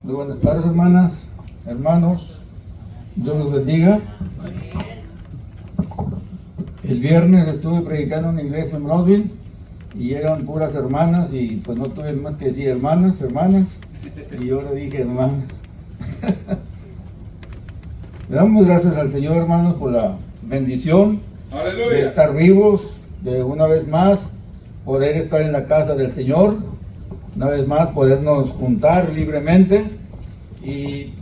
Muy buenas tardes, hermanas, hermanos. Dios los bendiga. El viernes estuve predicando en una iglesia en Brownsville y eran puras hermanas y pues no tuve más que decir hermanas, y yo le dije hermanas. Le damos gracias al Señor, hermanos, por la bendición de estar vivos, de una vez más poder estar en la casa del Señor, una vez más podernos juntar libremente y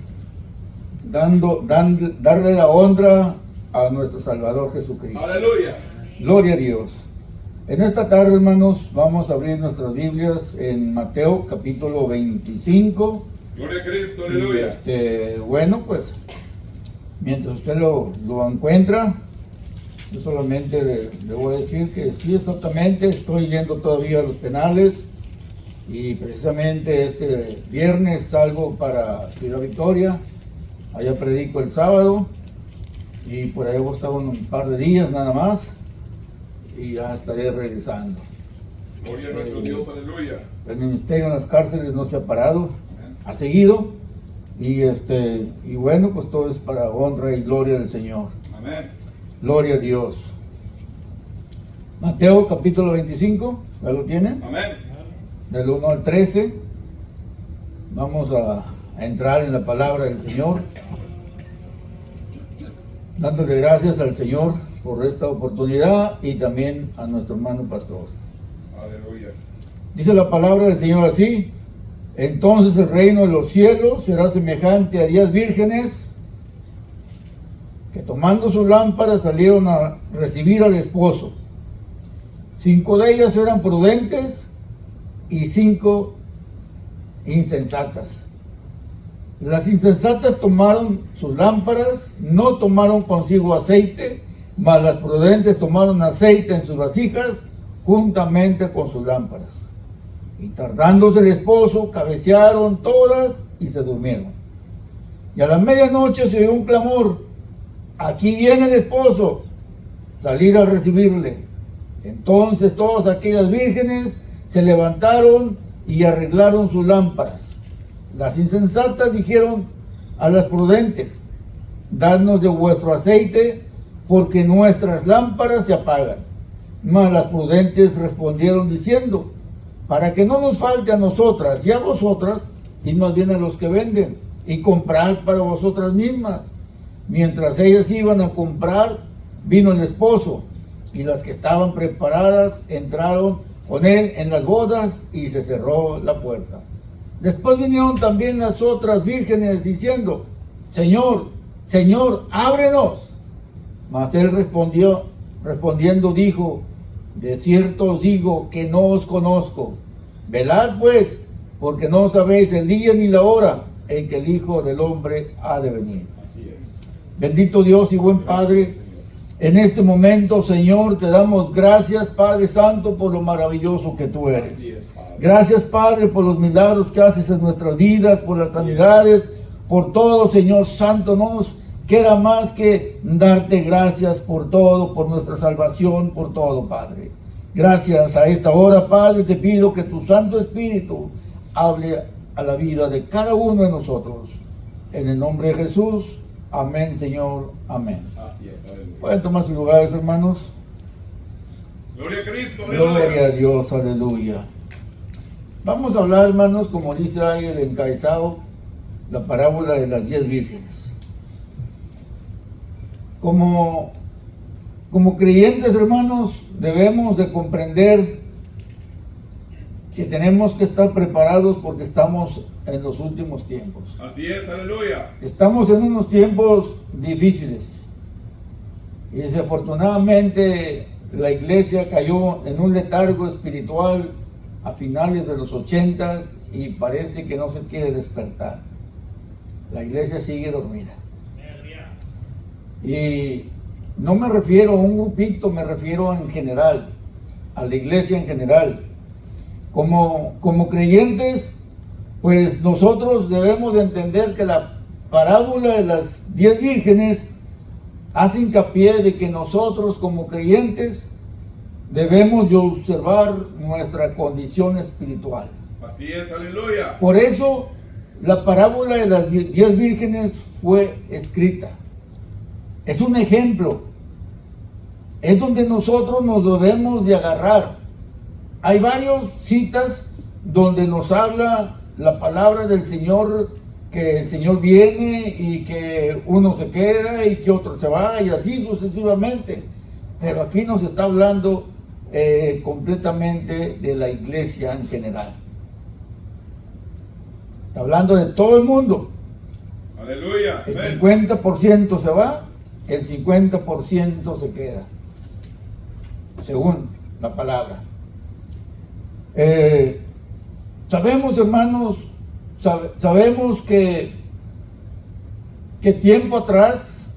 darle la honra a nuestro Salvador Jesucristo. Aleluya. Gloria a Dios. En esta tarde, hermanos, vamos a abrir nuestras Biblias en Mateo capítulo 25. Gloria a Cristo, aleluya. Bueno, pues mientras usted lo encuentra, yo solamente le voy a decir que sí, exactamente, estoy yendo todavía a los penales y precisamente este viernes salgo para Ciudad Victoria, allá predico el sábado y por ahí voy a estar un par de días nada más y ya estaré regresando. Gloria a nuestro Dios, aleluya. El ministerio en las cárceles no se ha parado, ha seguido y bueno, pues todo es para honra y gloria del Señor. Amén. Gloria a Dios. Mateo capítulo 25, ¿ya lo tienen? Amén. Del 1 al 13. Vamos a entrar en la palabra del Señor, dándole gracias al Señor por esta oportunidad y también a nuestro hermano pastor. Aleluya. Dice la palabra del Señor así: entonces el reino de los cielos será semejante a 10 vírgenes que tomando sus lámparas salieron a recibir al esposo. 5 de ellas eran prudentes y 5 insensatas. Las insensatas tomaron sus lámparas, no tomaron consigo aceite, mas las prudentes tomaron aceite en sus vasijas juntamente con sus lámparas. Y tardándose el esposo, cabecearon todas y se durmieron. Y a la medianoche se oyó un clamor: aquí viene el esposo, salid a recibirle. Entonces todas aquellas vírgenes se levantaron y arreglaron sus lámparas. Las insensatas dijeron a las prudentes: dadnos de vuestro aceite, porque nuestras lámparas se apagan. Mas las prudentes respondieron diciendo: para que no nos falte a nosotras y a vosotras, y más bien a los que venden, y comprad para vosotras mismas. Mientras ellas iban a comprar, vino el esposo, y las que estaban preparadas entraron con él en las bodas, y se cerró la puerta. Después vinieron también las otras vírgenes diciendo: Señor, Señor, ábrenos. Mas él respondiendo dijo: de cierto os digo que no os conozco. Velad pues, porque no sabéis el día ni la hora en que el Hijo del Hombre ha de venir. Así es. Bendito Dios y buen Padre, en este momento, Señor, te damos gracias, Padre Santo, por lo maravilloso que tú eres. Así es, Padre. Gracias, Padre, por los milagros que haces en nuestras vidas, por las sanidades, por todo, Señor Santo. No nos queda más que darte gracias por todo, por nuestra salvación, por todo, Padre. Gracias a esta hora, Padre, te pido que tu Santo Espíritu hable a la vida de cada uno de nosotros. En el nombre de Jesús, amén, Señor, amén. Así es, aleluya. Pueden tomar sus lugares, hermanos. Gloria a Cristo, aleluya. Gloria a Dios, aleluya. Vamos a hablar, hermanos, como dice ahí el encabezado, la parábola de las 10 vírgenes. Como creyentes, hermanos, debemos de comprender que tenemos que estar preparados porque estamos en los últimos tiempos. Así es, aleluya. Estamos en unos tiempos difíciles y desafortunadamente la iglesia cayó en un letargo espiritual a finales de los 80s y parece que no se quiere despertar. La iglesia sigue dormida. Y no me refiero a un grupito, me refiero en general, a la iglesia en general. Como creyentes, pues nosotros debemos de entender que la parábola de las 10 vírgenes hace hincapié de que nosotros como creyentes debemos de observar nuestra condición espiritual. Así es, aleluya. Por eso la parábola de las 10 vírgenes fue escrita. Es un ejemplo. Es donde nosotros nos debemos de agarrar. Hay varias citas donde nos habla la palabra del Señor, que el Señor viene y que uno se queda y que otro se va y así sucesivamente. Pero aquí nos está hablando completamente de la iglesia en general. Está hablando de todo el mundo. Aleluya. El Amén. 50% se va, el 50% se queda, según la palabra. Sabemos, hermanos, sabemos que tiempo atrás,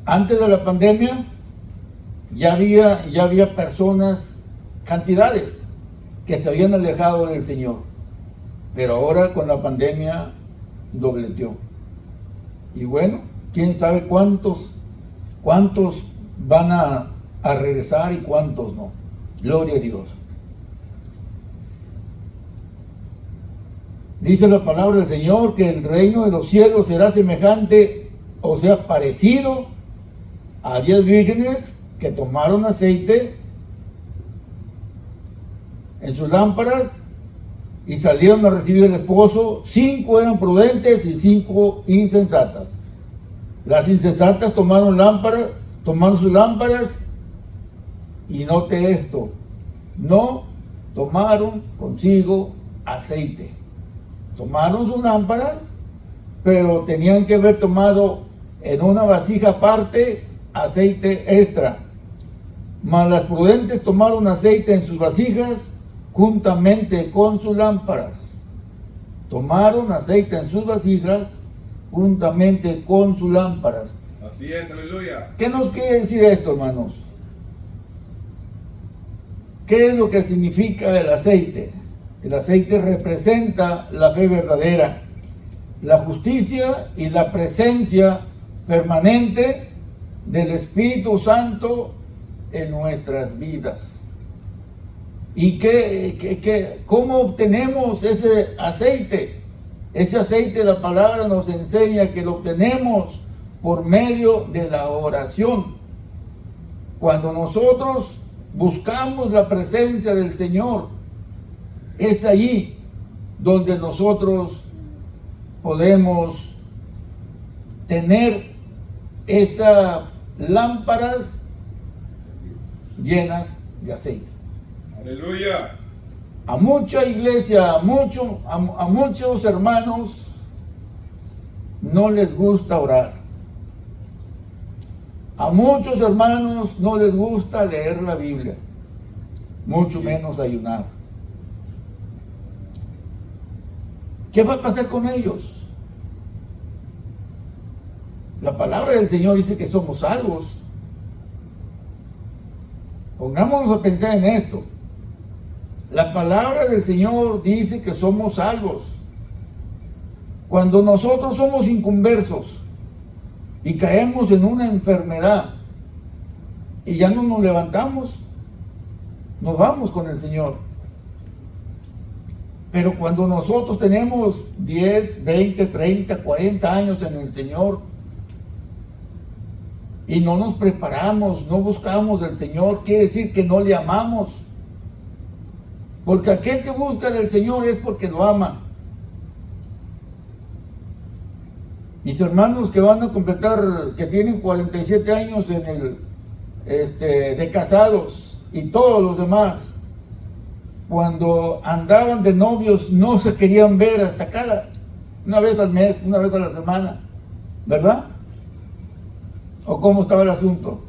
antes de la pandemia, ya había personas, cantidades, que se habían alejado del Señor. Pero ahora con la pandemia dobleteó. Y bueno, quién sabe cuántos van a regresar y cuántos no. Gloria a Dios. Dice la palabra del Señor que el reino de los cielos será semejante, o sea, parecido a 10 vírgenes que tomaron aceite en sus lámparas y salieron a recibir al esposo. 5 eran prudentes y 5 insensatas. Las insensatas tomaron sus lámparas, y note esto, no tomaron consigo aceite. Tomaron sus lámparas, pero tenían que haber tomado en una vasija aparte aceite extra. Mas las prudentes tomaron aceite en sus vasijas juntamente con sus lámparas. Tomaron aceite en sus vasijas juntamente con sus lámparas. Así es, aleluya. ¿Qué nos quiere decir esto, hermanos? ¿Qué es lo que significa el aceite? El aceite representa la fe verdadera, la justicia y la presencia permanente del Espíritu Santo en nuestras vidas. ¿Y cómo obtenemos ese aceite? Ese aceite, la palabra nos enseña que lo obtenemos por medio de la oración. Cuando nosotros buscamos la presencia del Señor, es allí donde nosotros podemos tener esas lámparas llenas de aceite. Aleluya. A mucha iglesia, a muchos hermanos no les gusta orar. A muchos hermanos no les gusta leer la Biblia, mucho menos ayunar. ¿Qué va a pasar con ellos? La palabra del Señor dice que somos salvos. Pongámonos a pensar en esto. La palabra del Señor dice que somos salvos. Cuando nosotros somos inconversos y caemos en una enfermedad y ya no nos levantamos, nos vamos con el Señor. Pero cuando nosotros tenemos 10, 20, 30, 40 años en el Señor y no nos preparamos, no buscamos del Señor, quiere decir que no le amamos. Porque aquel que busca del Señor es porque lo ama. Mis hermanos que van a completar, que tienen 47 años de casados, y todos los demás, cuando andaban de novios no se querían ver hasta una vez al mes, una vez a la semana, ¿verdad? ¿O cómo estaba el asunto?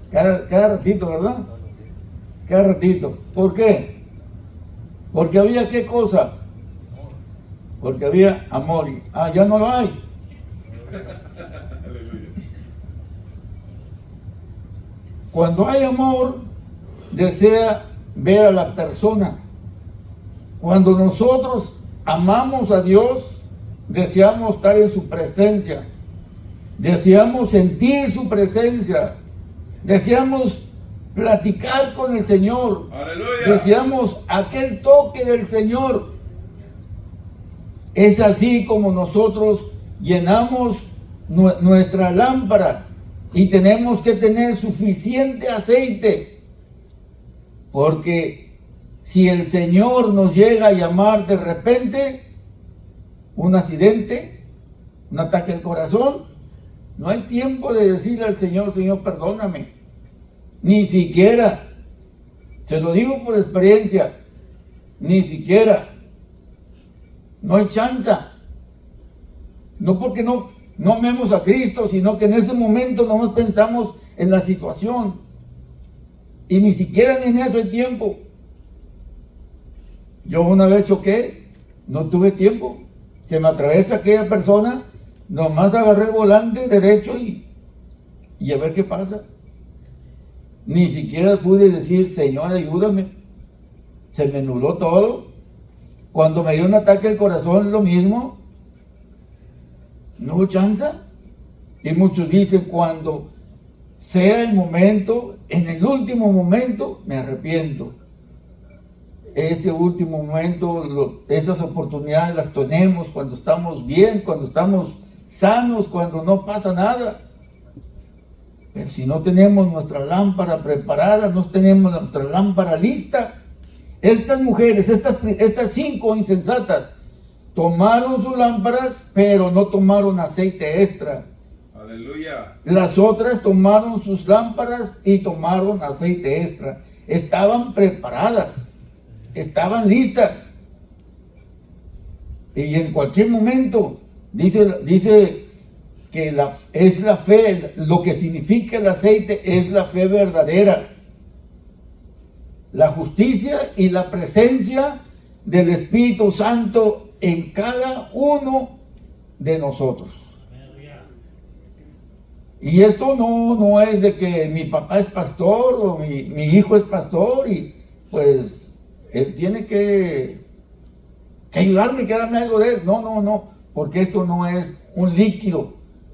Cada ratito, ¿verdad? Cada ratito. ¿Por qué? Porque había ¿qué cosa? Porque había amor. Ya no lo hay. Cuando hay amor, desea ver a la persona. Cuando nosotros amamos a Dios, deseamos estar en su presencia, deseamos sentir su presencia, deseamos platicar con el Señor. Aleluya. Deseamos aquel toque del Señor. Es así como nosotros llenamos nuestra lámpara y tenemos que tener suficiente aceite, porque si el Señor nos llega a llamar de repente, un accidente, un ataque al corazón, no hay tiempo de decirle al Señor, Señor, perdóname. Ni siquiera, se lo digo por experiencia, ni siquiera, no hay chance. No porque no amemos a Cristo, sino que en ese momento no nos pensamos en la situación. Y ni siquiera ni en eso hay tiempo. Yo una vez choqué, no tuve tiempo. Se me atraviesa aquella persona, nomás agarré el volante derecho y a ver qué pasa. Ni siquiera pude decir, Señor, ayúdame. Se me nubló todo. Cuando me dio un ataque al corazón, lo mismo. No hubo chance. Y muchos dicen, cuando sea el momento, en el último momento, me arrepiento. Ese último momento, esas oportunidades las tenemos cuando estamos bien, cuando estamos sanos, cuando no pasa nada. Pero si no tenemos nuestra lámpara preparada, no tenemos nuestra lámpara lista, estas mujeres, estas 5 insensatas, tomaron sus lámparas, pero no tomaron aceite extra. Aleluya. Las otras tomaron sus lámparas y tomaron aceite extra. Estaban preparadas, estaban listas. Y en cualquier momento, dice que es la fe, lo que significa el aceite es la fe verdadera. La justicia y la presencia del Espíritu Santo en cada uno de nosotros. Y esto no es de que mi papá es pastor o mi hijo es pastor y pues él tiene que ayudarme, que darme algo de él. No, porque esto no es un líquido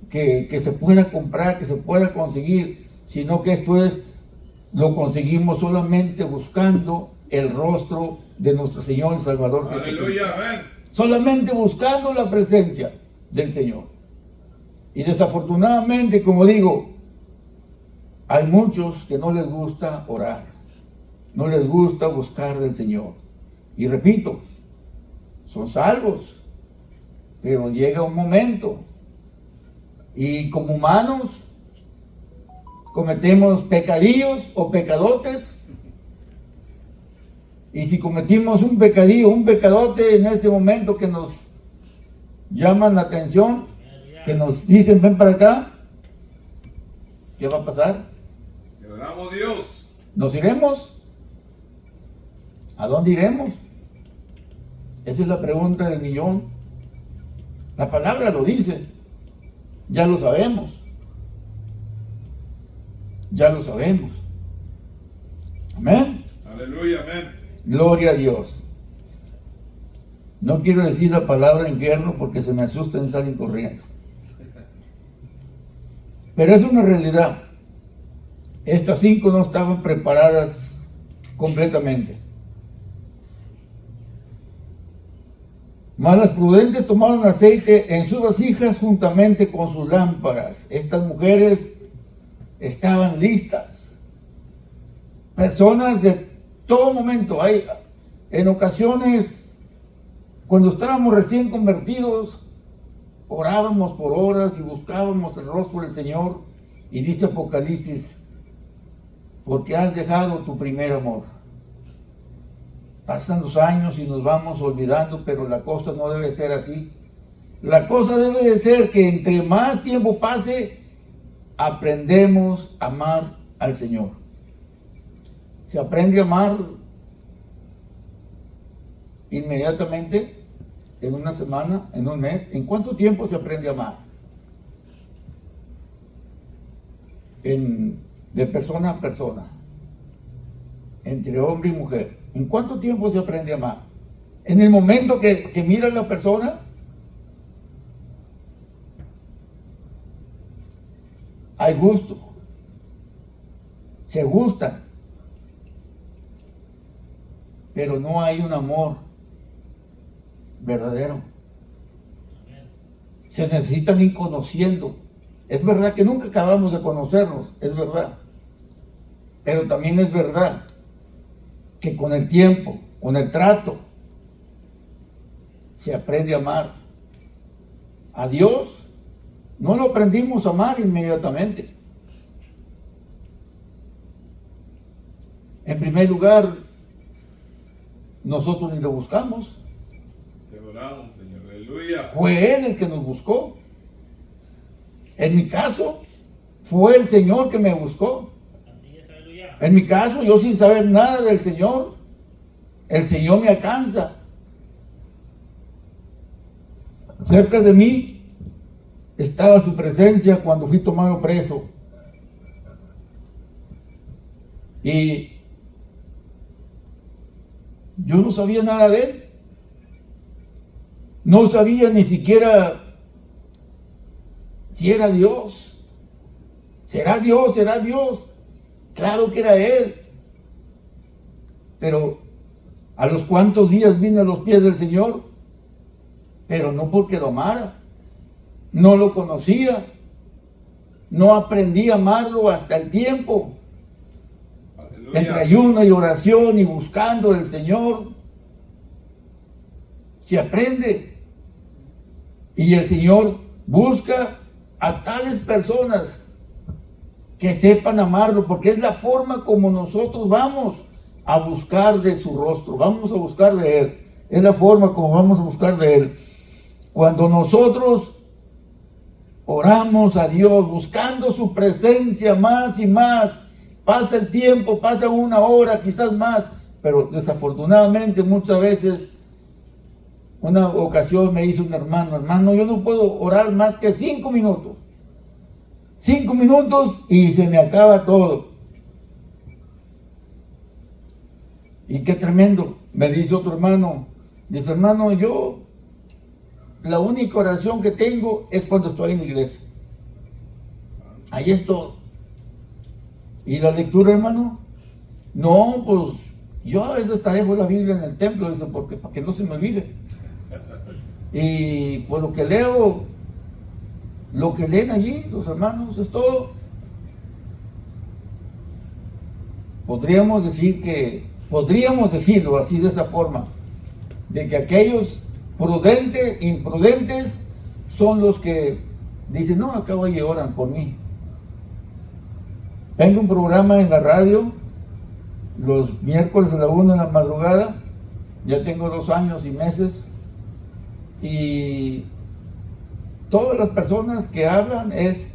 que se pueda comprar, que se pueda conseguir, sino que esto lo conseguimos solamente buscando el rostro de nuestro Señor y Salvador Jesucristo. Aleluya, amén. Solamente buscando la presencia del Señor. Y desafortunadamente, como digo, hay muchos que no les gusta orar, no les gusta buscar del Señor. Y repito, son salvos, pero llega un momento y como humanos cometemos pecadillos o pecadotes. Y si cometimos un pecadillo, un pecadote en ese momento que nos llaman la atención, que nos dicen ven para acá, ¿qué va a pasar? Le adoramos a Dios. ¿Nos iremos? ¿A dónde iremos? Esa es la pregunta del millón. La palabra lo dice. Ya lo sabemos. Ya lo sabemos. Amén. Aleluya, amén. Gloria a Dios. No quiero decir la palabra infierno porque se me asustan y salen corriendo. Pero es una realidad. Estas 5 no estaban preparadas completamente. Mas las prudentes tomaron aceite en sus vasijas juntamente con sus lámparas. Estas mujeres estaban listas. Personas de todo momento. En ocasiones, cuando estábamos recién convertidos, orábamos por horas y buscábamos el rostro del Señor. Y dice Apocalipsis, porque has dejado tu primer amor. Pasan los años y nos vamos olvidando, pero la cosa no debe ser así. La cosa debe de ser que entre más tiempo pase, aprendemos a amar al Señor. Se aprende a amar inmediatamente, en una semana, en un mes. ¿En cuánto tiempo se aprende a amar? De persona a persona, entre hombre y mujer. ¿En cuánto tiempo se aprende a amar? En el momento que mira a la persona, hay gusto, se gustan, pero no hay un amor verdadero. Se necesitan ir conociendo. Es verdad que nunca acabamos de conocernos, es verdad. Pero también es verdad que con el tiempo, con el trato, se aprende a amar. A Dios no lo aprendimos a amar inmediatamente. En primer lugar, nosotros ni lo buscamos. Te adoramos, Señor. Aleluya. Fue Él el que nos buscó. En mi caso, fue el Señor que me buscó. Así es, aleluya. En mi caso, yo sin saber nada del Señor, el Señor me alcanza. Cerca de mí estaba su presencia cuando fui tomado preso. Y yo no sabía nada de Él. No sabía ni siquiera si era Dios. ¿Será Dios? ¿Será Dios? Claro que era Él. Pero a los cuantos días vine a los pies del Señor, pero no porque lo amara. No lo conocía. No aprendí a amarlo hasta el tiempo. Aleluya. Entre ayuno y oración y buscando el Señor, se aprende. Y el Señor busca a tales personas que sepan amarlo, porque es la forma como nosotros vamos a buscar de su rostro, vamos a buscar de Él. Es la forma como vamos a buscar de Él. Cuando nosotros oramos a Dios, buscando su presencia más y más, pasa el tiempo, pasa una hora, quizás más, pero desafortunadamente muchas veces, una ocasión me dice un hermano, yo no puedo orar más que 5 minutos. 5 minutos y se me acaba todo. Y qué tremendo. Me dice otro hermano, dice, hermano, yo la única oración que tengo es cuando estoy en la iglesia. Ahí es todo. ¿Y la lectura, hermano? No, pues yo a veces hasta dejo la Biblia en el templo, dice, porque para que no se me olvide. Y pues lo que leo, lo que leen allí los hermanos, es todo. Podríamos decirlo así de esa forma, de que aquellos imprudentes son los que dicen, no, acabo y oran por mí. Tengo un programa en la radio los miércoles a la 1 de la madrugada, ya tengo 2 años y meses, y todas las personas que hablan es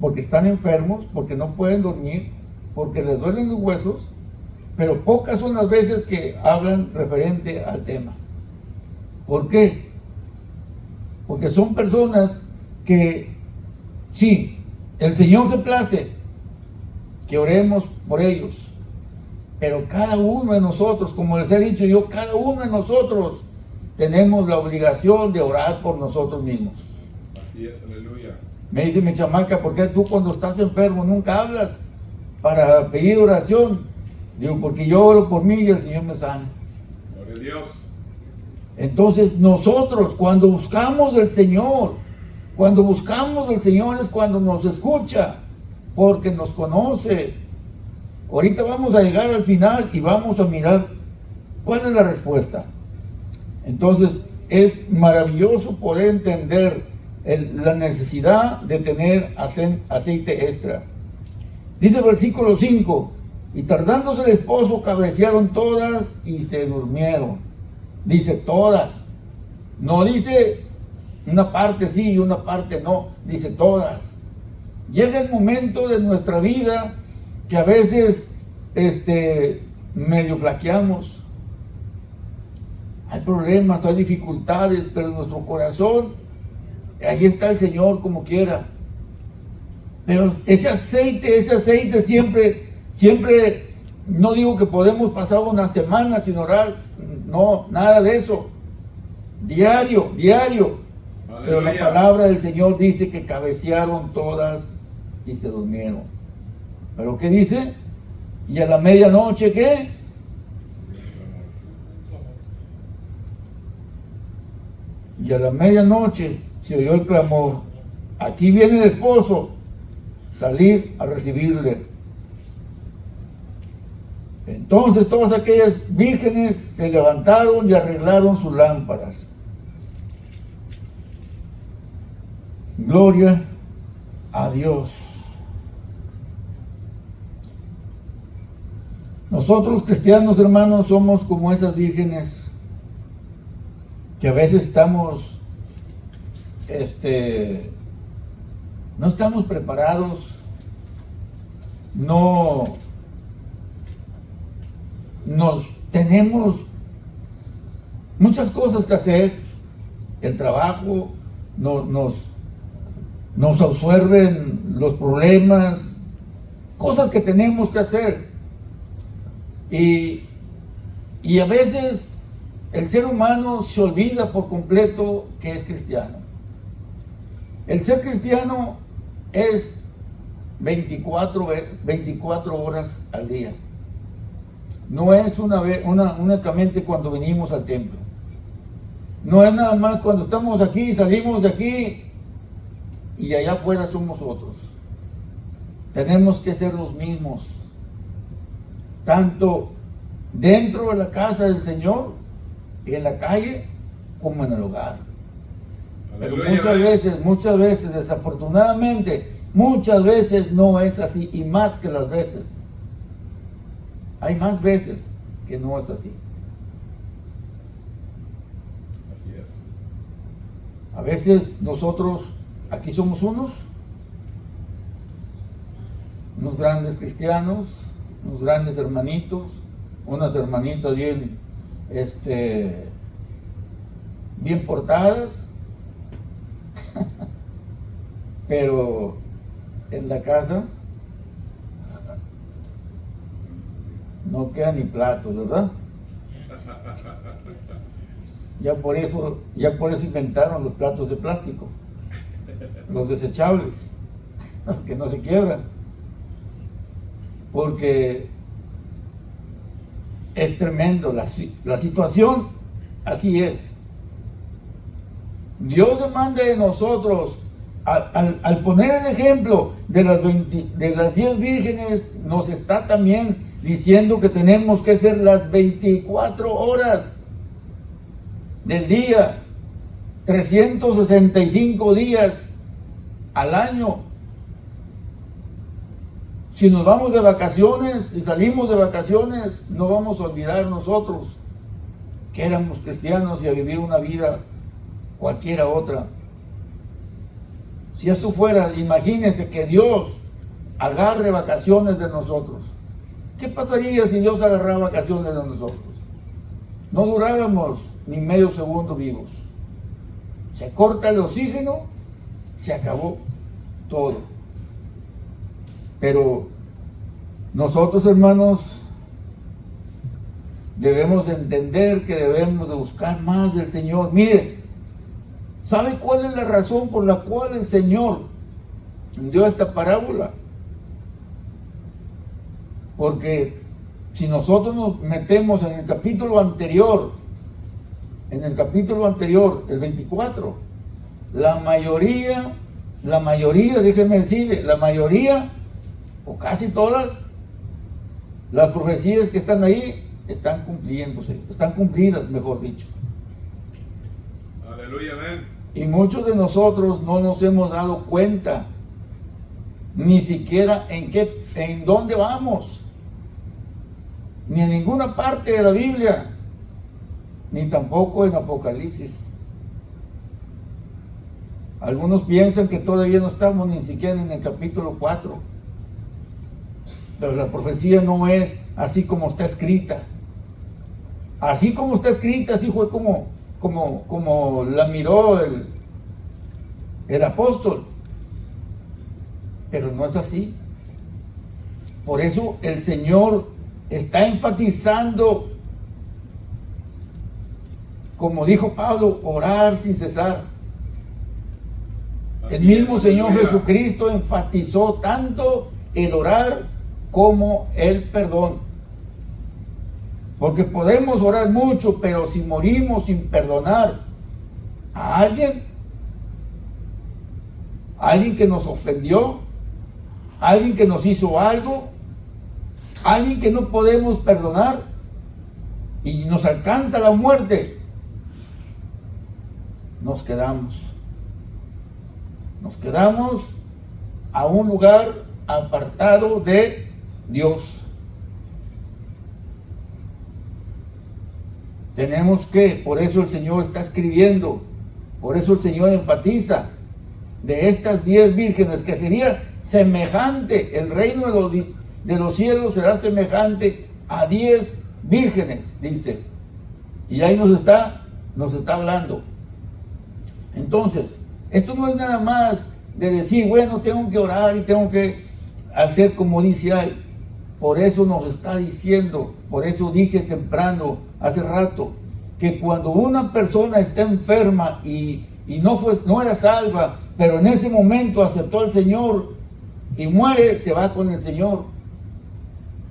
porque están enfermos, porque no pueden dormir, porque les duelen los huesos, pero pocas son las veces que hablan referente al tema. ¿Por qué? Porque son personas que, sí, el Señor se place que oremos por ellos, pero cada uno de nosotros, como les he dicho yo, cada uno de nosotros tenemos la obligación de orar por nosotros mismos. Así es, aleluya. Me dice mi chamaca, ¿por qué tú cuando estás enfermo nunca hablas para pedir oración? Digo, porque yo oro por mí y el Señor me sana. Gloria a Dios. Entonces nosotros cuando buscamos del Señor, es cuando nos escucha, porque nos conoce. Ahorita vamos a llegar al final y vamos a mirar cuál es la respuesta. Entonces es maravilloso poder entender la necesidad de tener aceite extra. Dice el versículo 5, y tardándose el esposo cabecearon todas y se durmieron. Dice todas, no dice una parte sí y una parte no, dice todas. Llega el momento de nuestra vida que a veces medio flaqueamos. Hay problemas, hay dificultades, pero en nuestro corazón, ahí está el Señor como quiera. Pero ese aceite siempre, no digo que podemos pasar una semana sin orar, no, nada de eso. Diario. Pero la Aleluya. palabra del Señor dice que cabecearon todas y se durmieron. ¿Pero qué dice? ¿Y a la medianoche qué? y a la medianoche se oyó el clamor: aquí viene el esposo. Salir a recibirle. Entonces todas aquellas vírgenes se levantaron y arreglaron sus lámparas. Gloria a Dios. Nosotros cristianos, hermanos, somos como esas vírgenes que a veces estamos, no estamos preparados, tenemos muchas cosas que hacer, el trabajo, nos absorben los problemas, cosas que tenemos que hacer. Y a veces el ser humano se olvida por completo que es cristiano. El ser cristiano es 24 horas al día. No es únicamente cuando venimos al templo. No es nada más cuando estamos aquí, salimos de aquí y allá afuera somos otros. Tenemos que ser los mismos, tanto dentro de la casa del Señor, en la calle, como en el hogar. Pero muchas veces, desafortunadamente, muchas veces no es así, y más que las veces. Hay más veces que no es así. Así es. A veces nosotros, aquí somos unos grandes cristianos, unos grandes hermanitos, unas hermanitas bien, bien portadas, pero en la casa no queda ni platos, ¿verdad? Ya por eso inventaron los platos de plástico, los desechables, que no se quiebran, porque es tremendo la situación, así es. Dios demanda de nosotros, al poner el ejemplo de las 10 vírgenes, nos está también diciendo que tenemos que ser las 24 horas del día, 365 días al año. Si nos vamos de vacaciones y salimos de vacaciones, no vamos a olvidar nosotros que éramos cristianos y a vivir una vida cualquiera otra. Si eso fuera, imagínense que Dios agarre vacaciones de nosotros. ¿Qué pasaría si Dios agarrara vacaciones de nosotros? No durábamos ni medio segundo vivos. Se corta el oxígeno, se acabó todo. Pero nosotros, hermanos, debemos entender que debemos de buscar más del Señor. Mire, ¿sabe cuál es la razón por la cual el Señor dio esta parábola? Porque si nosotros nos metemos en el capítulo anterior, el 24, la mayoría, déjenme decirle, la mayoría, o casi todas, las profecías que están ahí, están cumplidas, mejor dicho. Aleluya, amén. Y muchos de nosotros no nos hemos dado cuenta, ni siquiera en dónde vamos, ni en ninguna parte de la Biblia, ni tampoco en Apocalipsis. Algunos piensan que todavía no estamos ni siquiera en el capítulo 4. Pero la profecía no es así como está escrita. Así como está escrita, así fue como la miró el apóstol. Pero no es así. Por eso el Señor está enfatizando, como dijo Pablo, orar sin cesar. El mismo Señor Jesucristo enfatizó tanto el orar como el perdón. Porque podemos orar mucho, pero si morimos sin perdonar, a alguien que nos ofendió, alguien que nos hizo algo, alguien que no podemos perdonar y nos alcanza la muerte, nos quedamos a un lugar apartado de Dios. Tenemos que, por eso el Señor está escribiendo, por eso el Señor enfatiza de estas 10 vírgenes, que sería semejante, el reino de los cielos será semejante a 10 vírgenes, dice. Y ahí nos está hablando. Entonces, esto no es nada más de decir, bueno, tengo que orar y tengo que hacer como dice ahí. Por eso nos está diciendo, por eso dije temprano, hace rato, que cuando una persona está enferma y no era salva, pero en ese momento aceptó al Señor y muere, se va con el Señor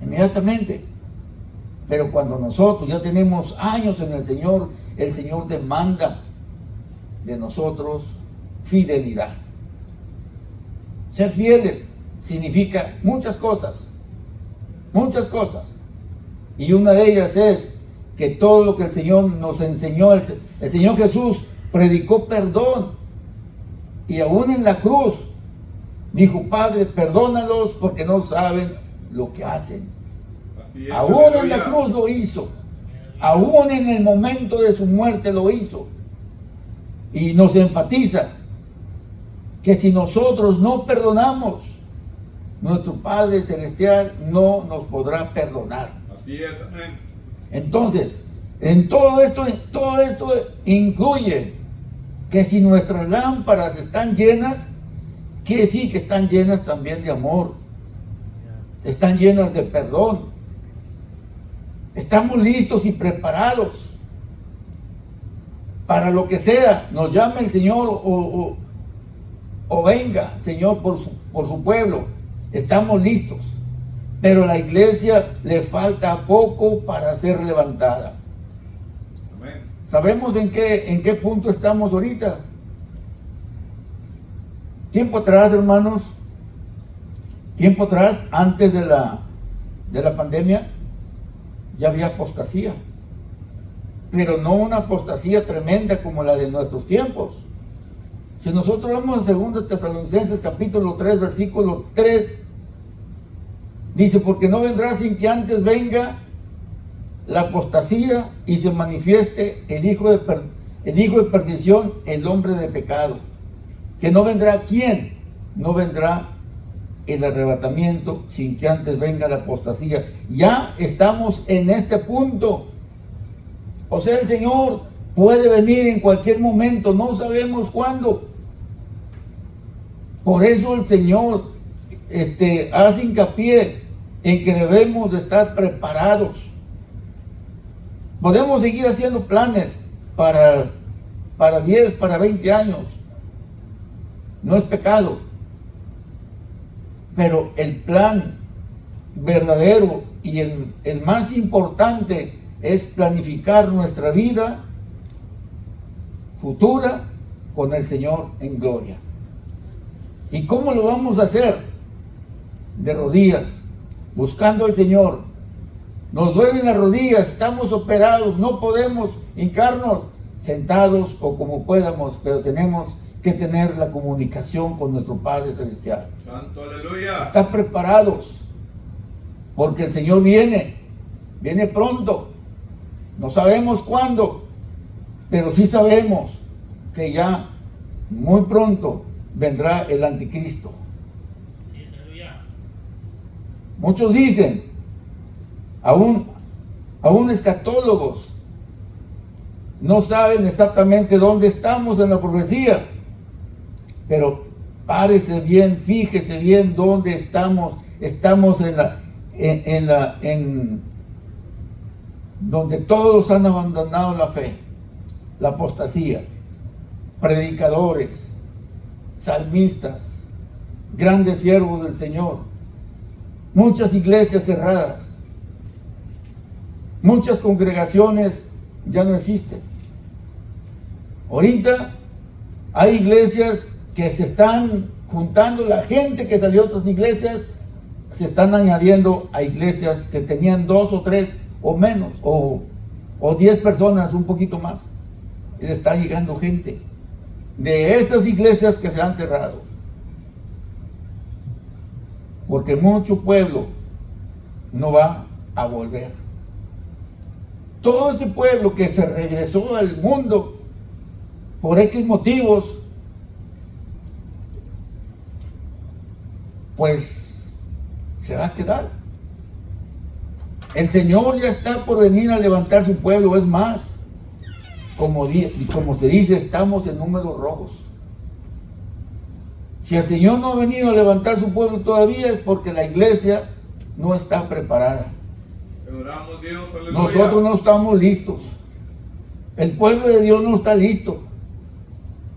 inmediatamente. Pero cuando nosotros ya tenemos años en el Señor demanda de nosotros fidelidad. Ser fieles significa muchas cosas. Y una de ellas es que todo lo que el Señor nos enseñó, el Señor Jesús predicó perdón. Y aún en la cruz dijo, Padre, perdónalos porque no saben lo que hacen. Aún en la cruz lo hizo. Aún en el momento de su muerte lo hizo. Y nos enfatiza que si nosotros no perdonamos, nuestro Padre Celestial no nos podrá perdonar. Así es, amén. Entonces, en todo esto incluye que si nuestras lámparas están llenas, quiere decir que están llenas también de amor, están llenas de perdón, estamos listos y preparados para lo que sea, nos llame el Señor o venga, Señor, por su pueblo. Estamos listos, pero a la iglesia le falta poco para ser levantada. Amén. ¿Sabemos en qué punto estamos ahorita? Tiempo atrás, hermanos, antes de la pandemia, ya había apostasía, pero no una apostasía tremenda como la de nuestros tiempos. Si nosotros vamos a 2 Tesalonicenses capítulo 3, versículo 3, dice, porque no vendrá sin que antes venga la apostasía y se manifieste el hijo de perdición, el hombre de pecado. Que no vendrá ¿quién? No vendrá el arrebatamiento sin que antes venga la apostasía. Ya estamos en este punto. O sea, el Señor puede venir en cualquier momento, no sabemos cuándo. Por eso el Señor hace hincapié en que debemos estar preparados. Podemos seguir haciendo planes para 10, para 20 años. No es pecado. Pero el plan verdadero y el más importante es planificar nuestra vida futura con el Señor en gloria. ¿Y cómo lo vamos a hacer? De rodillas, buscando al Señor. Nos duelen las rodillas, estamos operados, no podemos hincarnos, sentados o como podamos, pero tenemos que tener la comunicación con nuestro Padre Celestial. Santo, aleluya. Estar preparados, porque el Señor viene pronto. No sabemos cuándo, pero sí sabemos que ya muy pronto vendrá el anticristo. Sí, aleluya. Muchos dicen, aún escatólogos, no saben exactamente dónde estamos en la profecía, pero párese bien, fíjese bien dónde estamos. Estamos en donde todos han abandonado la fe, la apostasía, predicadores, salmistas, grandes siervos del Señor, muchas iglesias cerradas, muchas congregaciones ya no existen. Ahorita hay iglesias que se están juntando, la gente que salió de otras iglesias se están añadiendo a iglesias que tenían 2 o 3 o menos, o 10 personas, un poquito más. Y le está llegando gente de estas iglesias que se han cerrado. Porque mucho pueblo no va a volver. Todo ese pueblo que se regresó al mundo por X motivos, pues se va a quedar. El Señor ya está por venir a levantar su pueblo. Es más, como se dice, estamos en números rojos. Si el Señor no ha venido a levantar su pueblo todavía, es porque la iglesia no está preparada. Adoramos Dios, aleluya. Nosotros no estamos listos. El pueblo de Dios no está listo.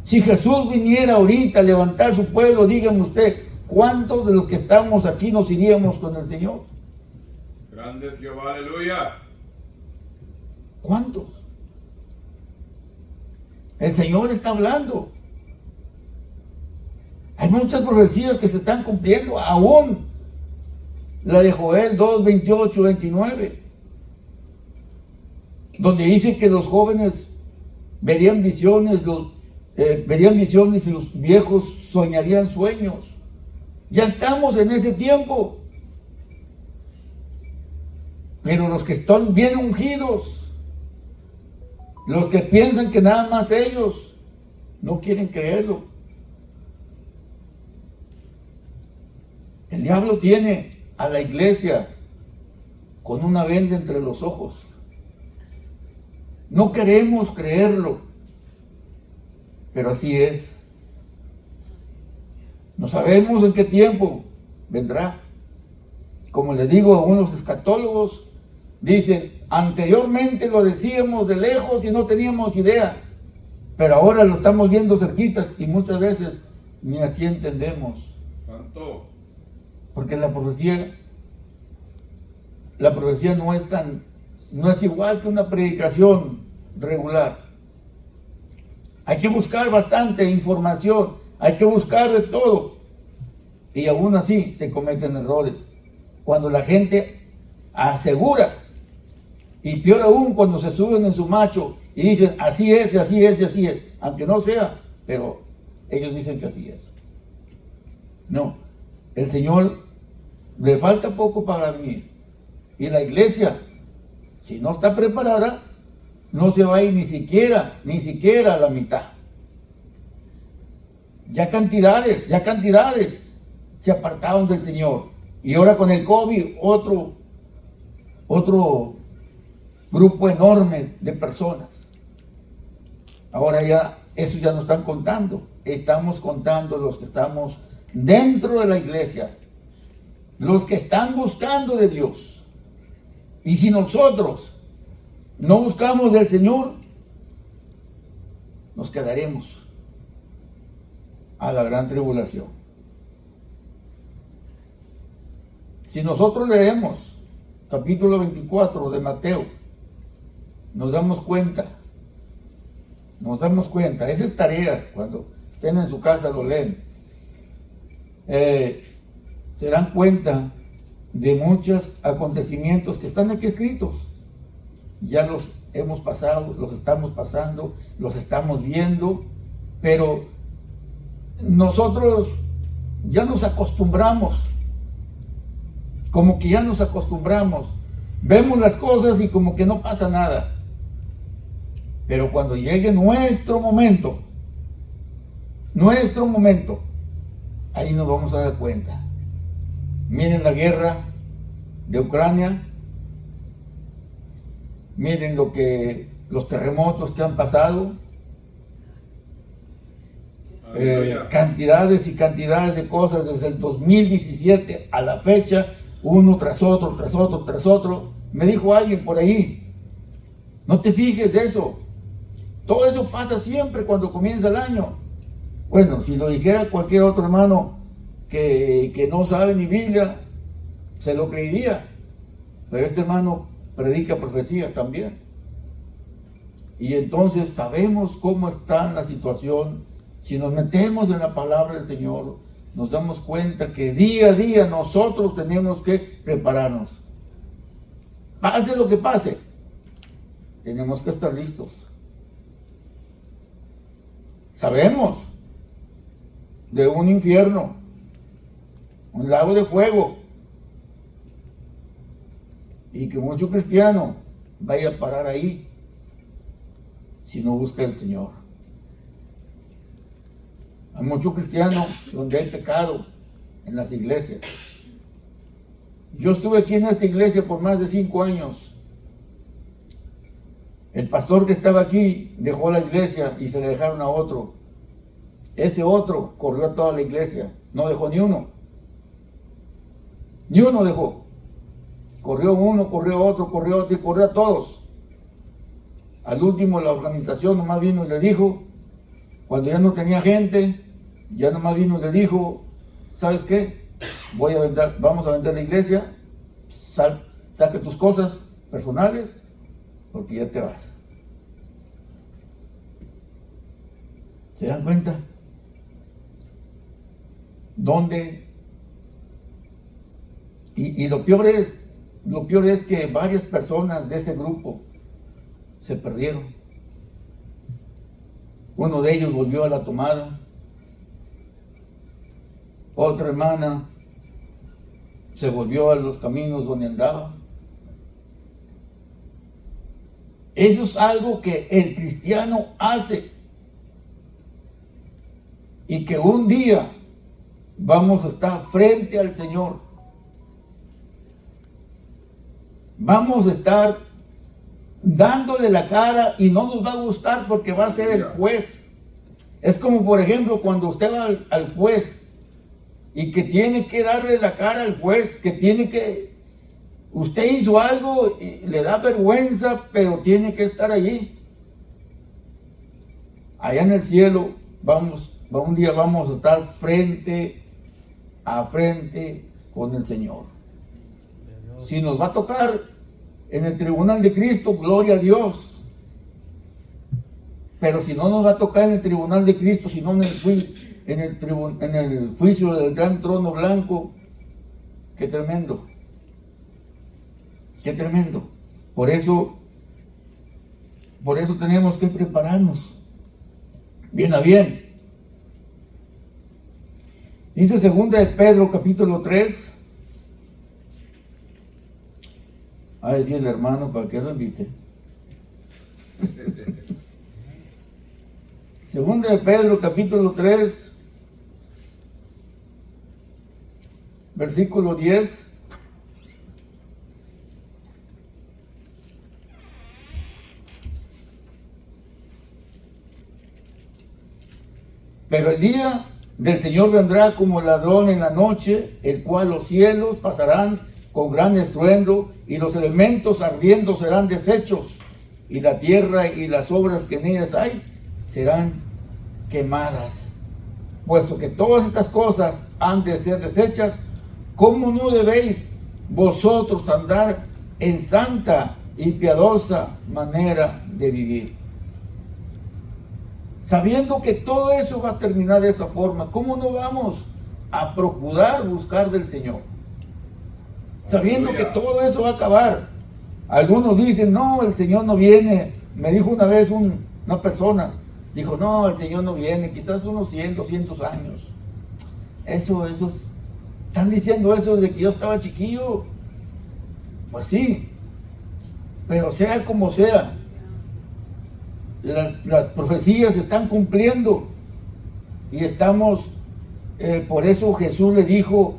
Si Jesús viniera ahorita a levantar su pueblo, dígame usted, ¿cuántos de los que estamos aquí nos iríamos con el Señor? Grande es Jehová, aleluya. ¿Cuántos? El Señor está hablando. Hay muchas profecías que se están cumpliendo, aún la de Joel 2, 28, 29, donde dice que los jóvenes verían visiones, y los viejos soñarían sueños. Ya estamos en ese tiempo. Pero los que están bien ungidos, los que piensan que nada más ellos, no quieren creerlo. El diablo tiene a la iglesia con una venda entre los ojos. No queremos creerlo, pero así es. No sabemos en qué tiempo vendrá. Como les digo, a unos escatólogos dicen, anteriormente lo decíamos de lejos y no teníamos idea, pero ahora lo estamos viendo cerquitas y muchas veces ni así entendemos. Santo. Porque la profecía no es igual que una predicación regular. Hay que buscar bastante información, hay que buscar de todo. Y aún así se cometen errores. Cuando la gente asegura, y peor aún cuando se suben en su macho y dicen así es, y así es, y así es. Aunque no sea, pero ellos dicen que así es. No, el Señor le falta poco para venir. Y la iglesia, si no está preparada, no se va a ir ni siquiera a la mitad. Ya cantidades se apartaron del Señor. Y ahora con el COVID, otro grupo enorme de personas. Ahora ya, eso ya no están contando. Estamos contando los que estamos dentro de la iglesia. Los que están buscando de Dios. Y si nosotros no buscamos del Señor, nos quedaremos a la gran tribulación. Si nosotros leemos capítulo 24 de Mateo, nos damos cuenta, esas tareas, cuando estén en su casa lo leen, se dan cuenta de muchos acontecimientos que están aquí escritos. Ya los hemos pasado, los estamos pasando, los estamos viendo, pero nosotros ya nos acostumbramos, como que ya nos acostumbramos, vemos las cosas y como que no pasa nada. Pero cuando llegue nuestro momento, ahí nos vamos a dar cuenta. Miren la guerra de Ucrania, miren los terremotos que han pasado, cantidades y cantidades de cosas desde el 2017 a la fecha, uno tras otro. Me dijo alguien por ahí, no te fijes de eso, todo eso pasa siempre cuando comienza el año. Bueno, si lo dijera cualquier otro hermano que no sabe ni Biblia, se lo creería, pero este hermano predica profecías también. Y entonces sabemos cómo está la situación. Si nos metemos en la palabra del Señor, nos damos cuenta que día a día nosotros tenemos que prepararnos. Pase lo que pase, tenemos que estar listos. Sabemos de un infierno, un lago de fuego, y que mucho cristiano vaya a parar ahí si no busca al Señor. Hay mucho cristiano donde hay pecado en las iglesias. Yo estuve aquí en esta iglesia por más de 5 años. El pastor que estaba aquí dejó la iglesia y se le dejaron a otro. Ese otro corrió a toda la iglesia, no dejó ni uno. Ni uno dejó. Corrió uno, corrió otro y corrió a todos. Al último la organización nomás vino y le dijo, cuando ya no tenía gente, ya nomás vino y le dijo, ¿sabes qué? Vamos a vender la iglesia, saque tus cosas personales, porque ya te vas. ¿Se dan cuenta? ¿Dónde? Y lo peor es que varias personas de ese grupo se perdieron. Uno de ellos volvió a la tomada. Otra hermana se volvió a los caminos donde andaba. Eso es algo que el cristiano hace. Y que un día vamos a estar frente al Señor. Vamos a estar dándole la cara y no nos va a gustar porque va a ser el juez. Es como por ejemplo cuando usted va al juez y que tiene que darle la cara al juez, usted hizo algo y le da vergüenza, pero tiene que estar allí. Allá en el cielo un día vamos a estar frente a frente con el Señor. Si nos va a tocar en el tribunal de Cristo, gloria a Dios. Pero si no nos va a tocar en el tribunal de Cristo, sino en el juicio del gran trono blanco, qué tremendo. Qué tremendo. Por eso tenemos que prepararnos. Bien a bien. Dice 2 de Pedro capítulo 3. A decirle hermano para que lo invite. 2 de Pedro capítulo 3. Versículo 10. Pero el día del Señor vendrá como ladrón en la noche, el cual los cielos pasarán con gran estruendo, y los elementos ardiendo serán deshechos, y la tierra y las obras que en ellas hay serán quemadas. Puesto que todas estas cosas han de ser deshechas, ¿cómo no debéis vosotros andar en santa y piadosa manera de vivir? Sabiendo que todo eso va a terminar de esa forma, ¿cómo no vamos a procurar buscar del Señor? Sabiendo que todo eso va a acabar. Algunos dicen, no, el Señor no viene. Me dijo una vez una persona, dijo, no, el Señor no viene, quizás unos 100, 200 años. Eso, están diciendo eso desde que yo estaba chiquillo. Pues sí, pero sea como sea, las profecías se están cumpliendo y estamos, por eso Jesús le dijo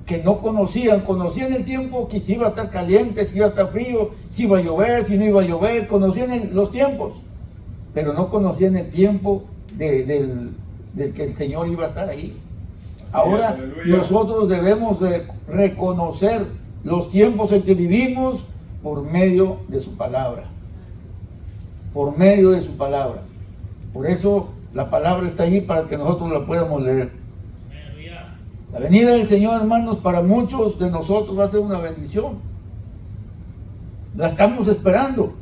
que no conocían el tiempo, que si iba a estar caliente, si iba a estar frío, si iba a llover, si no iba a llover, conocían los tiempos, pero no conocían el tiempo del que el Señor iba a estar ahí. Ahora Aleluya. Nosotros debemos de reconocer los tiempos en que vivimos por medio de su palabra. Por medio de su palabra. Por eso la palabra está allí para que nosotros la podamos leer. Aleluya. La venida del Señor, hermanos, para muchos de nosotros va a ser una bendición. La estamos esperando.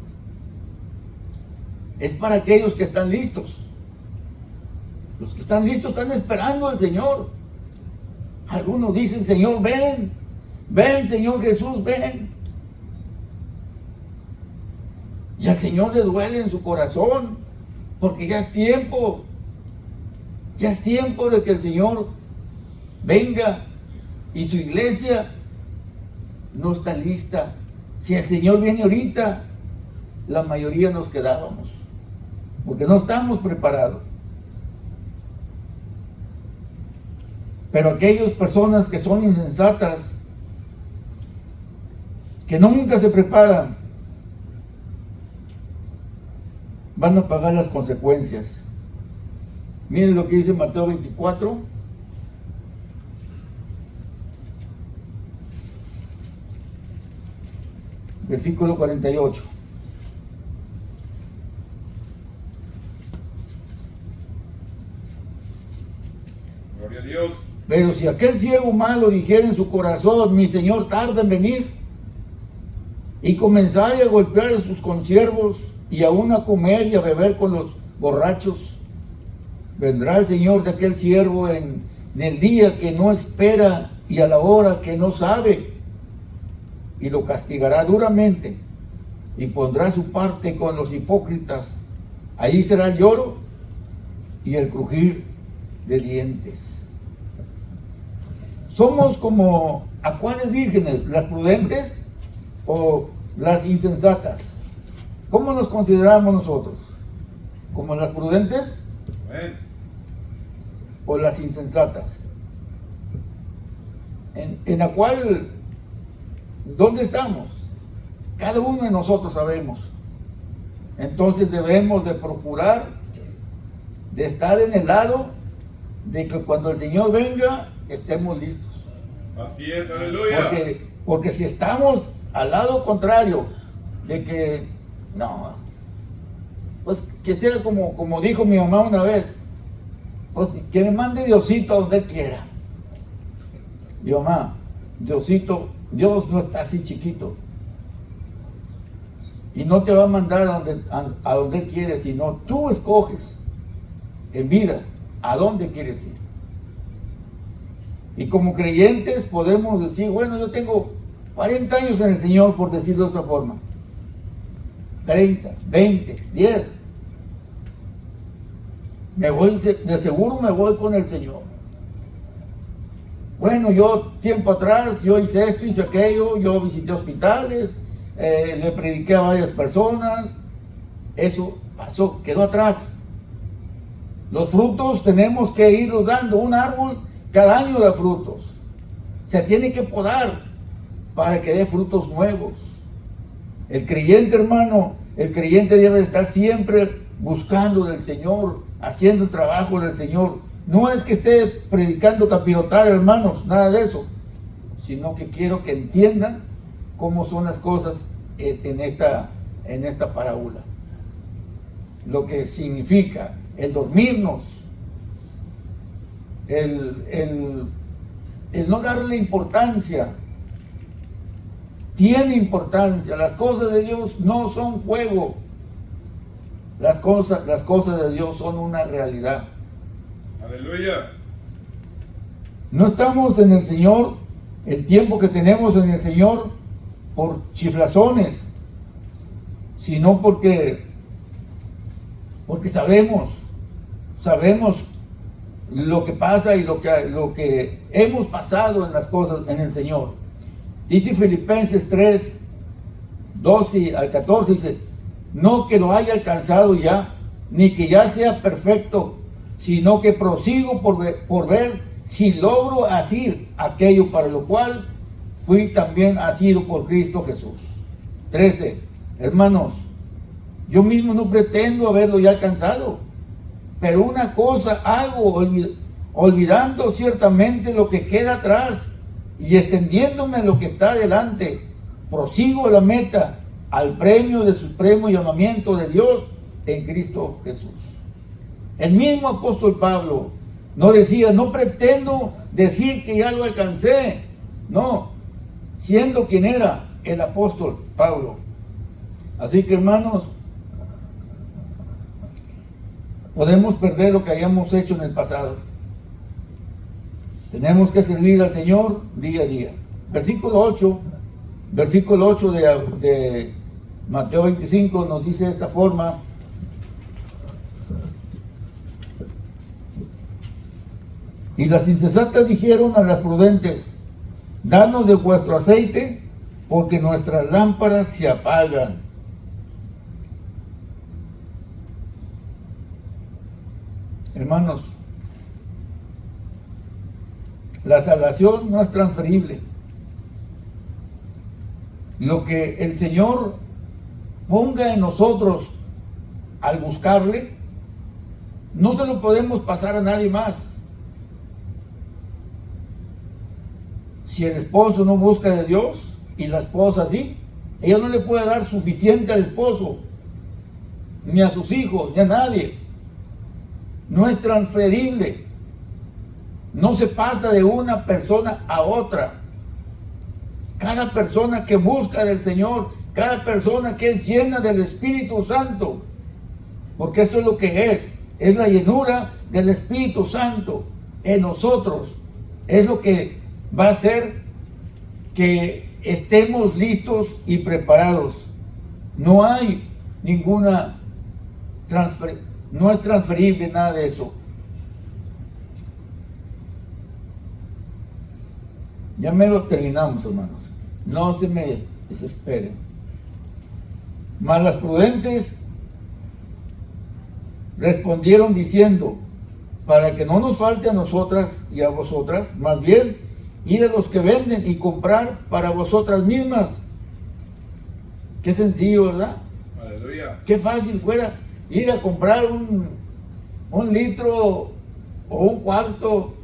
es para aquellos que están listos. Los que están listos están esperando al Señor. Algunos dicen, Señor, ven, ven, Señor Jesús, ven. Y al Señor le duele en su corazón, porque ya es tiempo de que el Señor venga y su iglesia no está lista. Si el Señor viene ahorita, la mayoría nos quedábamos, porque no estamos preparados. Pero aquellas personas que son insensatas, que nunca se preparan, van a pagar las consecuencias. Miren lo que dice Mateo 24. Versículo 48. Gloria a Dios. Pero si aquel siervo malo dijera en su corazón, mi Señor tarda en venir, y comenzare a golpear a sus consiervos, y aún a comer y a beber con los borrachos, vendrá el Señor de aquel siervo en el día que no espera y a la hora que no sabe, y lo castigará duramente, y pondrá su parte con los hipócritas. Ahí será el lloro y el crujir de dientes. Somos como ¿a cuáles vírgenes? ¿Las prudentes o las insensatas? ¿Cómo nos consideramos nosotros? ¿Como las prudentes Amén. o las insensatas? ¿En la cual dónde estamos? Cada uno de nosotros sabemos. Entonces debemos de procurar de estar en el lado de que cuando el Señor venga estemos listos. Así es, aleluya. Porque si estamos al lado contrario de que no, pues que sea como dijo mi mamá una vez, pues que me mande Diosito a donde Él quiera. Mi mamá, Diosito, Dios no está así chiquito y no te va a mandar a donde Él quiere, sino tú escoges en vida a dónde quieres ir. Y como creyentes podemos decir, bueno, yo tengo 40 años en el Señor, por decirlo de esa forma, 30, 20, 10, de seguro me voy con el Señor. Bueno, yo tiempo atrás, yo hice esto, hice aquello, yo visité hospitales, le prediqué a varias personas, eso pasó, quedó atrás. Los frutos tenemos que irlos dando. Un árbol cada año da frutos. Se tiene que podar para que dé frutos nuevos. El creyente, hermano, el creyente debe estar siempre buscando del Señor, haciendo el trabajo del Señor. No es que esté predicando capirotada, hermanos, nada de eso, sino que quiero que entiendan cómo son las cosas en esta parábola. Lo que significa el dormirnos, el no darle importancia. Tiene importancia. Las cosas de Dios no son juego. Las cosas de Dios son una realidad. Aleluya. No estamos en el Señor, el tiempo que tenemos en el Señor, por chiflazones, sino porque sabemos lo que pasa y lo que hemos pasado en las cosas en el Señor. Dice Filipenses 3, 12 al 14, dice, no que lo haya alcanzado ya, ni que ya sea perfecto, sino que prosigo por ver si logro asir aquello para lo cual fui también asido por Cristo Jesús. 13, hermanos, yo mismo no pretendo haberlo ya alcanzado, pero una cosa hago, olvidando ciertamente lo que queda atrás y extendiéndome a lo que está delante, prosigo a la meta, al premio del supremo llamamiento de Dios en Cristo Jesús. El mismo apóstol Pablo no decía, no pretendo decir que ya lo alcancé, no, siendo quien era el apóstol Pablo. Así que, hermanos, podemos perder lo que hayamos hecho en el pasado. Tenemos que servir al Señor día a día. Versículo 8 de Mateo 25 nos dice de esta forma: y las insensatas dijeron a las prudentes: danos de vuestro aceite, porque nuestras lámparas se apagan. Hermanos, la salvación no es transferible. Lo que el Señor ponga en nosotros al buscarle, no se lo podemos pasar a nadie más. Si el esposo no busca de Dios y la esposa sí, ella no le puede dar suficiente al esposo, ni a sus hijos, ni a nadie. No es transferible. No se pasa de una persona a otra. Cada persona que busca del Señor, cada persona que es llena del Espíritu Santo, porque eso es lo que es la llenura del Espíritu Santo en nosotros, es lo que va a hacer que estemos listos y preparados. No hay ninguna no es transferible nada de eso. Ya me lo terminamos, hermanos. No se me desesperen. Mas las prudentes respondieron diciendo: para que no nos falte a nosotras y a vosotras, más bien ir a los que venden y comprar para vosotras mismas. Qué sencillo, ¿verdad? Aleluya. Qué fácil fuera ir a comprar un litro o un cuarto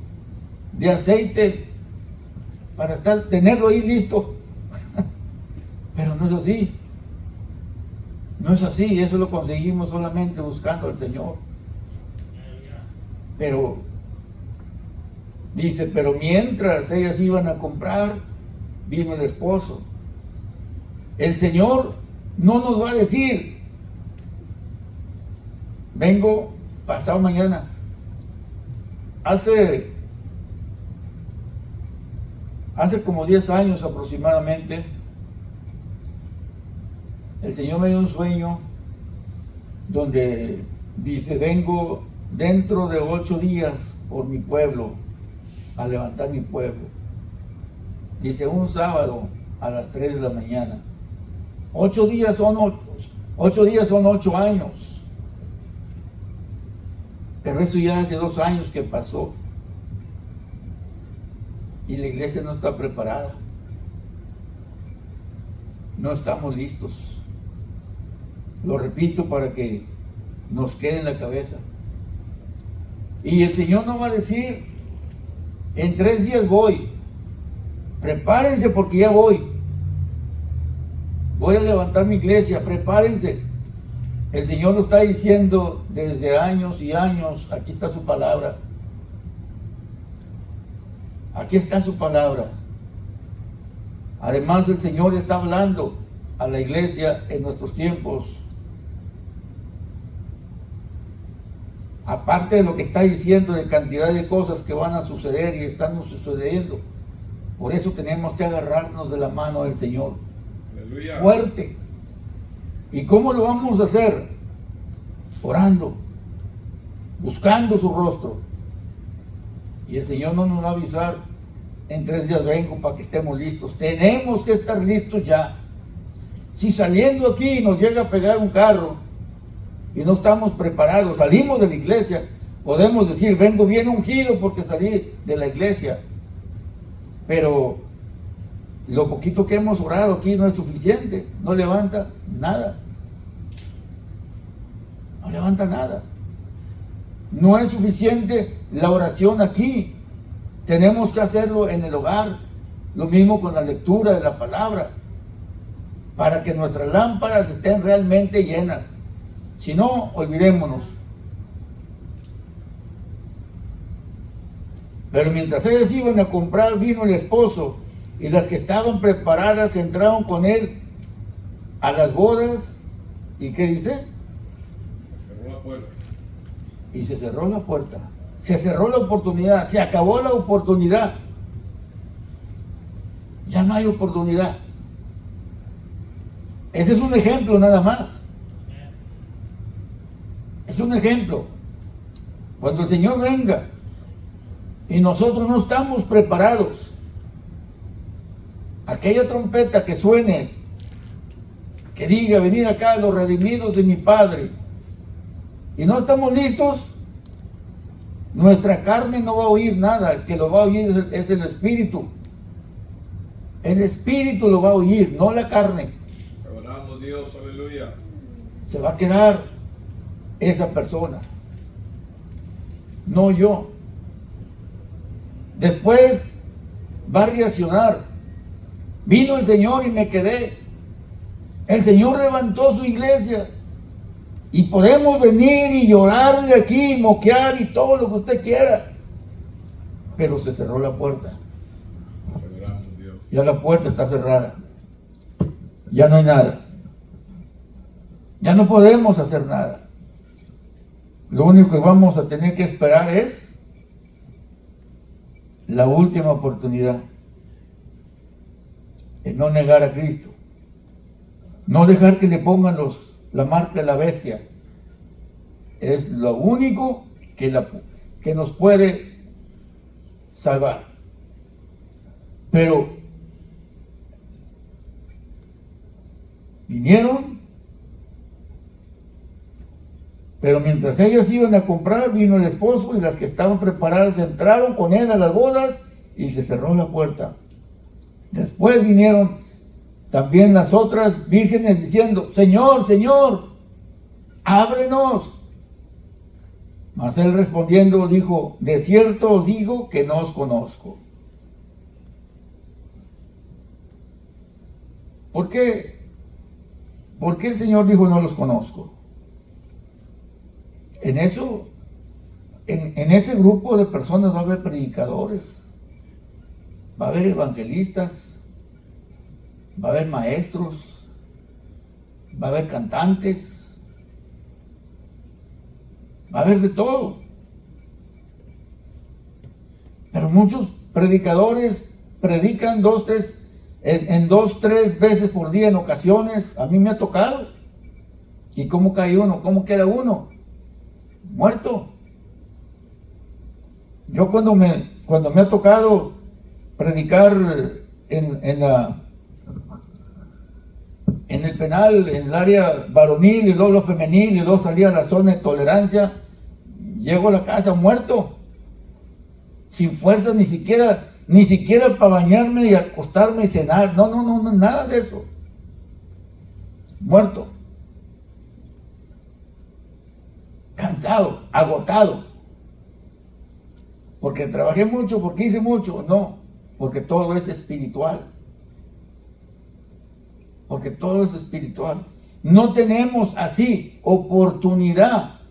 de aceite para tenerlo ahí listo. Pero no es así. No es así. Eso lo conseguimos solamente buscando al Señor. Pero dice, pero mientras ellas iban a comprar, vino el esposo. El Señor no nos va a decir: vengo pasado mañana. Hace como 10 años aproximadamente, el Señor me dio un sueño donde dice: vengo dentro de 8 días por mi pueblo, a levantar mi pueblo. Dice, un sábado a las 3 de la mañana. 8 días son 8 años. Pero eso ya hace 2 años que pasó. Y la iglesia no está preparada. No estamos listos. Lo repito para que nos quede en la cabeza. Y el Señor no va a decir: en 3 días voy. Prepárense porque ya voy. Voy a levantar mi iglesia, prepárense. El Señor lo está diciendo desde años y años. Aquí está su palabra. Aquí está su palabra. Además, el Señor está hablando a la iglesia en nuestros tiempos. Aparte de lo que está diciendo de cantidad de cosas que van a suceder y están sucediendo. Por eso tenemos que agarrarnos de la mano del Señor. Aleluya. Fuerte. ¿Y cómo lo vamos a hacer? Orando, buscando su rostro. Y el Señor no nos va a avisar: en 3 días vengo para que estemos listos. Tenemos que estar listos ya. Si saliendo aquí nos llega a pegar un carro y no estamos preparados, salimos de la iglesia, podemos decir: vengo bien ungido porque salí de la iglesia. Pero lo poquito que hemos orado aquí no es suficiente, no levanta nada. No levanta nada. No es suficiente la oración aquí. Tenemos que hacerlo en el hogar. Lo mismo con la lectura de la palabra, para que nuestras lámparas estén realmente llenas. Si no, olvidémonos. Pero mientras ellas iban a comprar, vino el esposo, y las que estaban preparadas entraron con él a las bodas. ¿Y qué dice? Cerró la puerta. Y se cerró la puerta. Se cerró la oportunidad. Se acabó la oportunidad. Ya no hay oportunidad. Ese es un ejemplo nada más. Es un ejemplo. Cuando el Señor venga y nosotros no estamos preparados, aquella trompeta que suene, que diga, venir acá los redimidos de mi Padre, y no estamos listos, nuestra carne no va a oír nada. El que lo va a oír es el Espíritu. El Espíritu lo va a oír, no la carne. Adoramos Dios, aleluya. Se va a quedar esa persona, no yo. Después va a reaccionar. Vino el Señor y me quedé. El Señor levantó su iglesia y podemos venir y llorarle aquí, moquear y todo lo que usted quiera, pero se cerró la puerta. Adoramos Dios. Ya la puerta está cerrada. Ya no hay nada. Ya no podemos hacer nada. Lo único que vamos a tener que esperar es la última oportunidad. En no negar a Cristo. No dejar que le pongan la marca de la bestia. Es lo único que nos puede salvar. Pero vinieron, pero mientras ellas iban a comprar, vino el esposo y las que estaban preparadas entraron con él a las bodas y se cerró la puerta. Después vinieron también las otras vírgenes diciendo, Señor, Señor, ábrenos. Mas él respondiendo dijo, de cierto os digo que no os conozco. ¿Por qué? ¿Por qué el Señor dijo no los conozco? En eso, en ese grupo de personas va a haber predicadores, va a haber evangelistas, va a haber maestros, va a haber cantantes, va a haber de todo. Pero muchos predicadores predican 2, 3 veces por día en ocasiones. A mí me ha tocado. ¿Y cómo cae uno? ¿Cómo queda uno? Muerto. Yo cuando me ha tocado predicar en el penal, en el área varonil y luego lo femenil y luego salía a la zona de tolerancia, llego a la casa muerto, sin fuerza ni siquiera para bañarme y acostarme y cenar, no, nada de eso, muerto, cansado, agotado, porque trabajé mucho, porque hice mucho, no, porque todo es espiritual. Porque todo es espiritual. No tenemos así oportunidad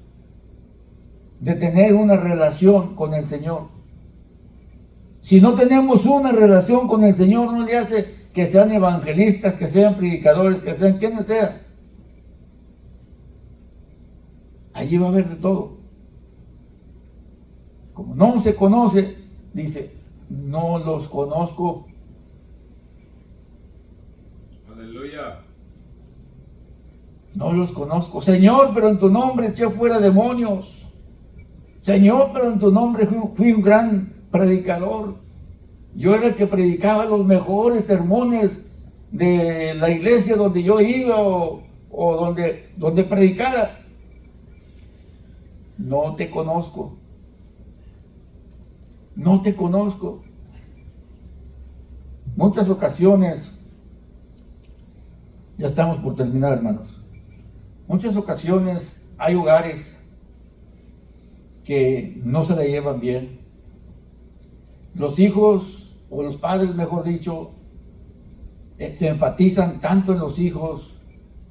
de tener una relación con el Señor. Si no tenemos una relación con el Señor, no le hace que sean evangelistas, que sean predicadores, que sean quienes sean. Allí va a haber de todo. Como no se conoce, dice, no los conozco. Aleluya. No los conozco. Señor, pero en tu nombre eché fuera demonios. Señor, pero en tu nombre fui un gran predicador. Yo era el que predicaba los mejores sermones de la iglesia donde yo iba o donde predicara. No te conozco. No te conozco. Muchas ocasiones, ya estamos por terminar, hermanos. Muchas ocasiones hay hogares que no se la llevan bien. Los hijos, o los padres, mejor dicho, se enfatizan tanto en los hijos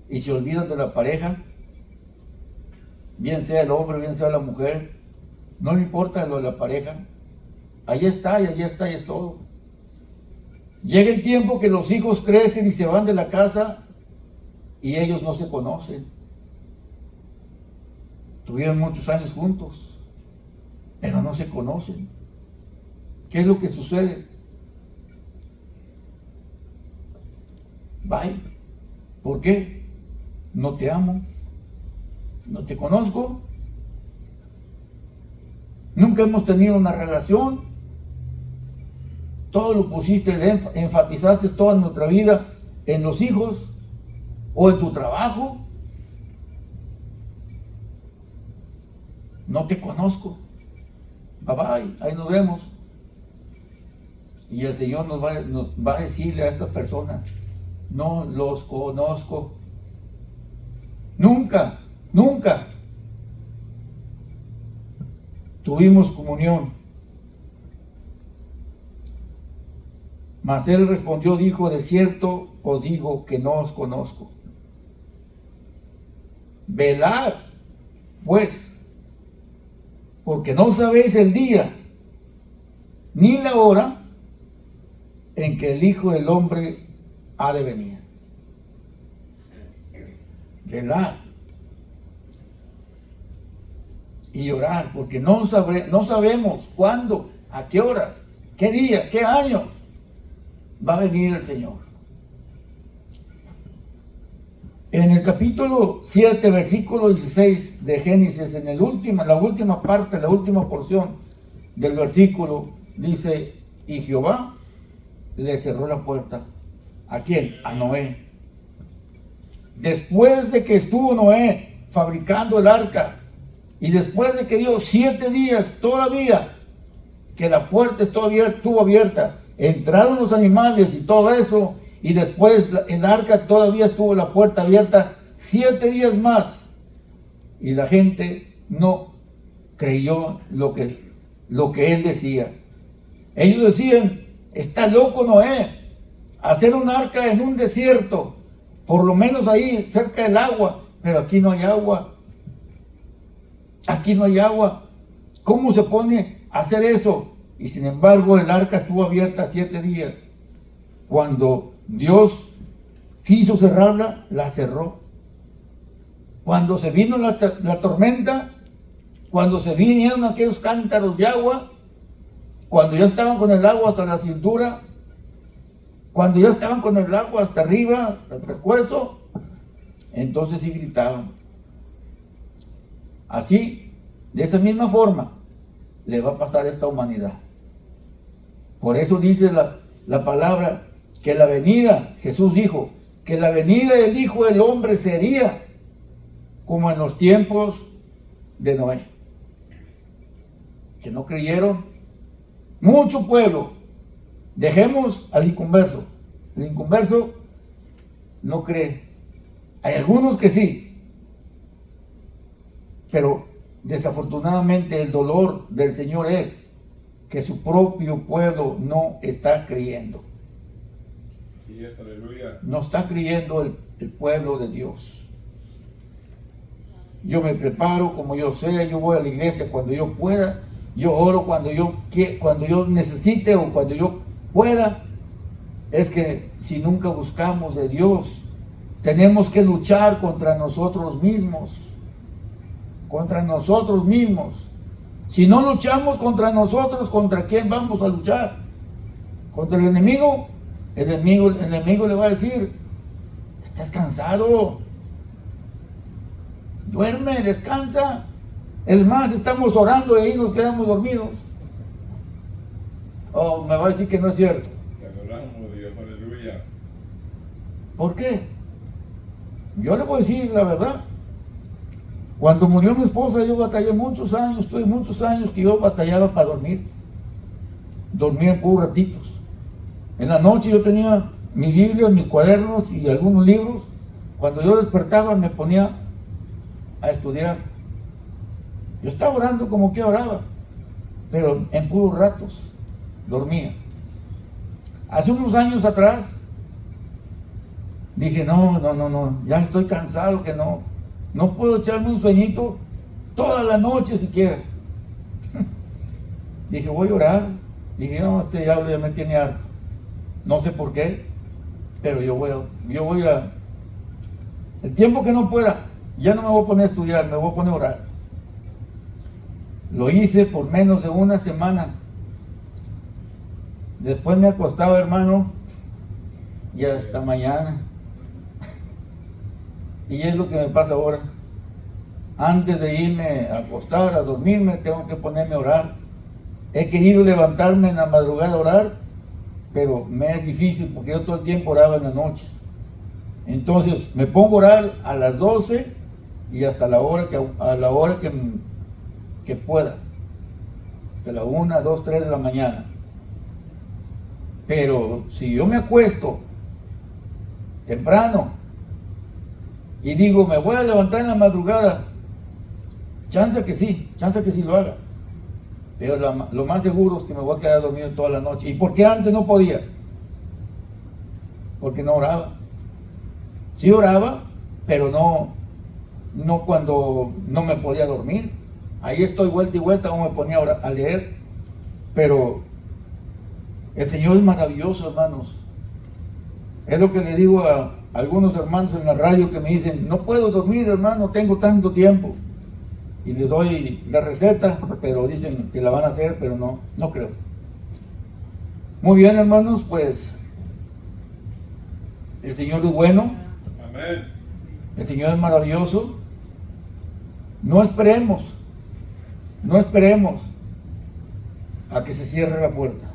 y se olvidan de la pareja, bien sea el hombre, bien sea la mujer. No le importa lo de la pareja. Allí está, y es todo. Llega el tiempo que los hijos crecen y se van de la casa y ellos no se conocen. Tuvieron muchos años juntos, pero no se conocen. ¿Qué es lo que sucede? Bye. ¿Por qué? No te amo, no te conozco, nunca hemos tenido una relación, todo lo pusiste, enfatizaste toda nuestra vida en los hijos o en tu trabajo. No te conozco. Bye bye, ahí nos vemos. Y el Señor nos va a decirle a estas personas, no los conozco. Nunca, nunca tuvimos comunión. Mas él respondió, dijo, de cierto os digo que no os conozco. Velad, pues, porque no sabéis el día ni la hora en que el Hijo del Hombre ha de venir. Velad y orar, porque no sabemos cuándo, a qué horas, qué día, qué año va a venir el Señor. En el capítulo 7, versículo 16 de Génesis, en la última parte, la última porción del versículo, dice, y Jehová le cerró la puerta. ¿A quién? A Noé. Después de que estuvo Noé fabricando el arca, y después de que dio 7 días todavía, que la puerta estuvo abierta, entraron los animales y todo eso, y después el arca todavía estuvo la puerta abierta 7 días más, y la gente no creyó lo que él decía. Ellos decían, está loco Noé, hacer un arca en un desierto, por lo menos ahí cerca del agua, pero aquí no hay agua. Aquí no hay agua. ¿Cómo se pone a hacer eso? Y sin embargo el arca estuvo abierta 7 días. Cuando Dios quiso cerrarla, la cerró. Cuando se vino la tormenta, cuando se vinieron aquellos cántaros de agua, cuando ya estaban con el agua hasta la cintura, cuando ya estaban con el agua hasta arriba, hasta el pescuezo, entonces sí gritaban. Así, de esa misma forma, le va a pasar a esta humanidad. Por eso dice la palabra que la venida, Jesús dijo, que la venida del Hijo del Hombre sería como en los tiempos de Noé. Que no creyeron. Mucho pueblo. Dejemos al inconverso. El inconverso no cree. Hay algunos que sí. Pero desafortunadamente el dolor del Señor es que su propio pueblo no está creyendo. Sí, aleluya. No está creyendo el pueblo de Dios. Yo me preparo como yo sea, yo voy a la iglesia cuando yo pueda, yo oro cuando yo necesite o cuando yo pueda. Es que si nunca buscamos de Dios, tenemos que luchar contra nosotros mismos. Contra nosotros mismos. Si no luchamos contra nosotros, ¿contra quién vamos a luchar? ¿Contra el enemigo? El enemigo le va a decir, estás cansado, duerme, descansa. Es más, estamos orando y ahí nos quedamos dormidos. Oh, me va a decir que no es cierto. Te adoramos, Dios, aleluya. ¿Por qué? Yo le voy a decir la verdad. Cuando murió mi esposa, yo batallé muchos años, tuve muchos años que yo batallaba para dormir. Dormía en puros ratitos. En la noche yo tenía mi Biblia, mis cuadernos y algunos libros. Cuando yo despertaba me ponía a estudiar. Yo estaba orando como que oraba, pero en puros ratos dormía. Hace unos años atrás dije, no, ya estoy cansado, que no puedo echarme un sueñito toda la noche siquiera. Dije, voy a orar. Dije, no, este diablo ya me tiene harto. No sé por qué, pero yo voy a... El tiempo que no pueda, ya no me voy a poner a estudiar, me voy a poner a orar. Lo hice por menos de una semana. Después me acostaba, hermano, y hasta mañana. Y es lo que me pasa ahora. Antes de irme a acostar, a dormirme, tengo que ponerme a orar. He querido levantarme en la madrugada a orar, pero me es difícil porque yo todo el tiempo oraba en las noches. Entonces me pongo a orar a las 12 y hasta la hora que pueda. Hasta la 1, 2, 3 de la mañana. Pero si yo me acuesto temprano y digo, me voy a levantar en la madrugada, chance que sí lo haga. Pero lo más seguro es que me voy a quedar dormido toda la noche. ¿Y por qué antes no podía? Porque no oraba. Sí oraba, pero no cuando no me podía dormir. Ahí estoy vuelta y vuelta, como me ponía a leer. Pero el Señor es maravilloso, hermanos. Es lo que le digo a algunos hermanos en la radio que me dicen, no puedo dormir, hermano, tengo tanto tiempo. Y les doy la receta, pero dicen que la van a hacer, pero no creo. Muy bien, hermanos, pues el Señor es bueno. Amén. El Señor es maravilloso. No esperemos a que se cierre la puerta.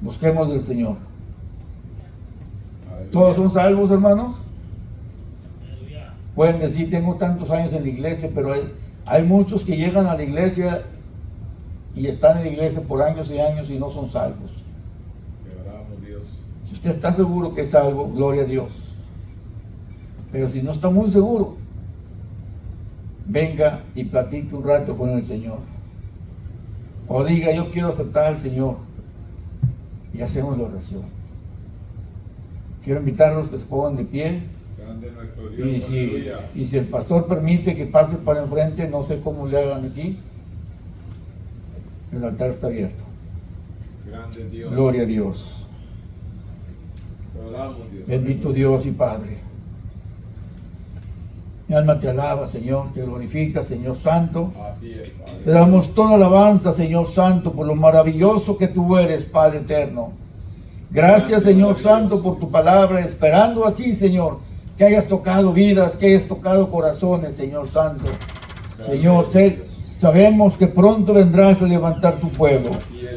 Busquemos del Señor. Aleluya. ¿Todos son salvos, hermanos? Aleluya. Pueden decir, tengo tantos años en la iglesia, pero hay muchos que llegan a la iglesia y están en la iglesia por años y años y no son salvos. Que oramos, Dios. Si usted está seguro que es salvo, gloria a Dios. Pero si no está muy seguro, venga y platique un rato con el Señor. O diga, yo quiero aceptar al Señor. Y hacemos la oración. Quiero invitarlos que se pongan de pie. Grande nuestro Dios. Aleluya. Y si el pastor permite que pase para enfrente, no sé cómo le hagan aquí. El altar está abierto. Grande Dios. Gloria a Dios. Te oramos, Dios. Bendito Dios y Padre. Mi alma te alaba, Señor, te glorifica, Señor Santo. Así es, Padre. Te damos toda alabanza, Señor Santo, por lo maravilloso que tú eres, Padre eterno. Gracias, Señor Santo, por tu palabra, esperando así, Señor, que hayas tocado vidas, que hayas tocado corazones, Señor Santo. Señor, sabemos que pronto vendrás a levantar tu pueblo.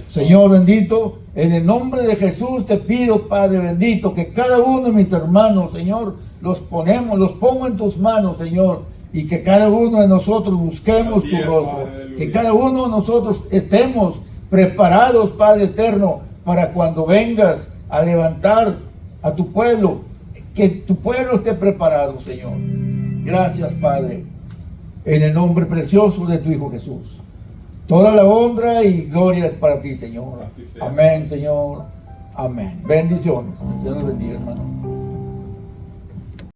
Señor bendito, en el nombre de Jesús te pido, Padre bendito, que cada uno de mis hermanos, Señor, los pongo en tus manos, Señor, y que cada uno de nosotros busquemos Así tu es, rostro, Padre, aleluya. que cada uno de nosotros estemos preparados, Padre eterno, para cuando vengas a levantar a tu pueblo, que tu pueblo esté preparado, Señor. Gracias, Padre, en el nombre precioso de tu Hijo Jesús. Toda la honra y gloria es para ti, Señor. Así sea. Amén, Señor. Amén. Bendiciones. Dios los bendiga, hermano.